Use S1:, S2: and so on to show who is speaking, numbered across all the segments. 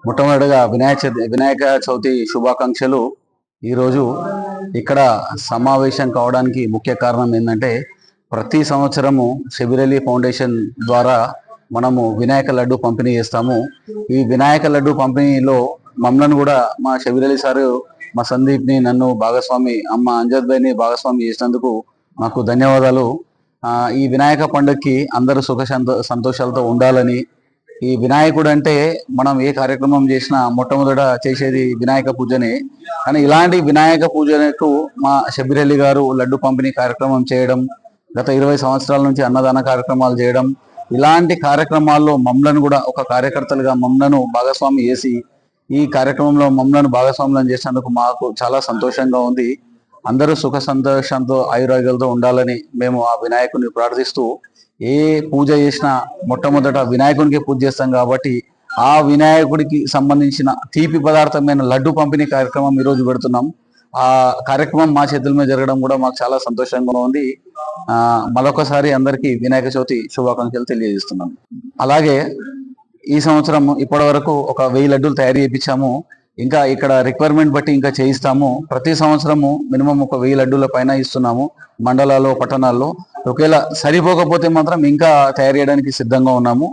S1: మొట్టమొదటిగా వినాయక చవితి శుభాకాంక్షలు. ఈరోజు ఇక్కడ సమావేశం కావడానికి ముఖ్య కారణం ఏంటంటే, ప్రతి సంవత్సరము షబీర్ ఫౌండేషన్ ద్వారా మనము వినాయక లడ్డు పంపిణీ చేస్తాము. ఈ వినాయక లడ్డు పంపిణీలో మమ్మల్ని కూడా మా షబీర్ సారు, మా సందీప్ని, నన్ను భాగస్వామి, అమ్మ అంజద్ భాయ్ని భాగస్వామి చేసినందుకు మాకు ధన్యవాదాలు. ఈ వినాయక పండుగకి అందరూ సుఖ సంతోషాలతో ఉండాలని. ఈ వినాయకుడు అంటే మనం ఏ కార్యక్రమం చేసినా మొట్టమొదట చేసేది వినాయక పూజనే. కానీ ఇలాంటి వినాయక పూజకు మా షబీర్ గారు లడ్డు పంపిణీ కార్యక్రమం చేయడం, గత 20 సంవత్సరాల నుంచి అన్నదాన కార్యక్రమాలు చేయడం, ఇలాంటి కార్యక్రమాల్లో మమ్మల్ని కూడా ఒక కార్యకర్తలుగా మమ్మల్ని భాగస్వామి చేసి ఈ కార్యక్రమంలో మమ్మల్ని భాగస్వాములను చేసినందుకు మాకు చాలా సంతోషంగా ఉంది. అందరూ సుఖ సంతోషంతో ఆయురాగ్యాలతో ఉండాలని మేము ఆ వినాయకుడిని ప్రార్థిస్తూ, ఏ పూజ చేసినా మొట్టమొదట వినాయకునికి పూజ చేస్తాం కాబట్టి ఆ వినాయకుడికి సంబంధించిన తీపి పదార్థమైన లడ్డు పంపిణీ కార్యక్రమం ఈరోజు పెడుతున్నాం. ఆ కార్యక్రమం మా చేతుల మీద జరగడం కూడా మాకు చాలా సంతోషంగా ఉంది. మరొకసారి అందరికీ వినాయక చవితి శుభాకాంక్షలు తెలియజేస్తున్నాం. అలాగే ఈ సంవత్సరం ఇప్పటి వరకు ఒక 1000 లడ్డూలు తయారు చేయించాము. ఇంకా ఇక్కడ రిక్వైర్మెంట్ బట్టి ఇంకా చేయిస్తాము. ప్రతి సంవత్సరము మినిమం ఒక 1000 లడ్డూల పైన ఇస్తున్నాము మండలాల్లో, పట్టణాల్లో. ఒకవేళ సరిపోకపోతే మాత్రం ఇంకా తయారు చేయడానికి సిద్ధంగా ఉన్నాము.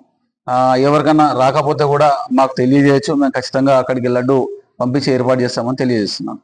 S1: ఎవరికన్నా రాకపోతే కూడా మాకు తెలియజేయచ్చు. మేము ఖచ్చితంగా అక్కడికి లడ్డు పంపించి ఏర్పాటు చేస్తామని తెలియజేస్తున్నాం.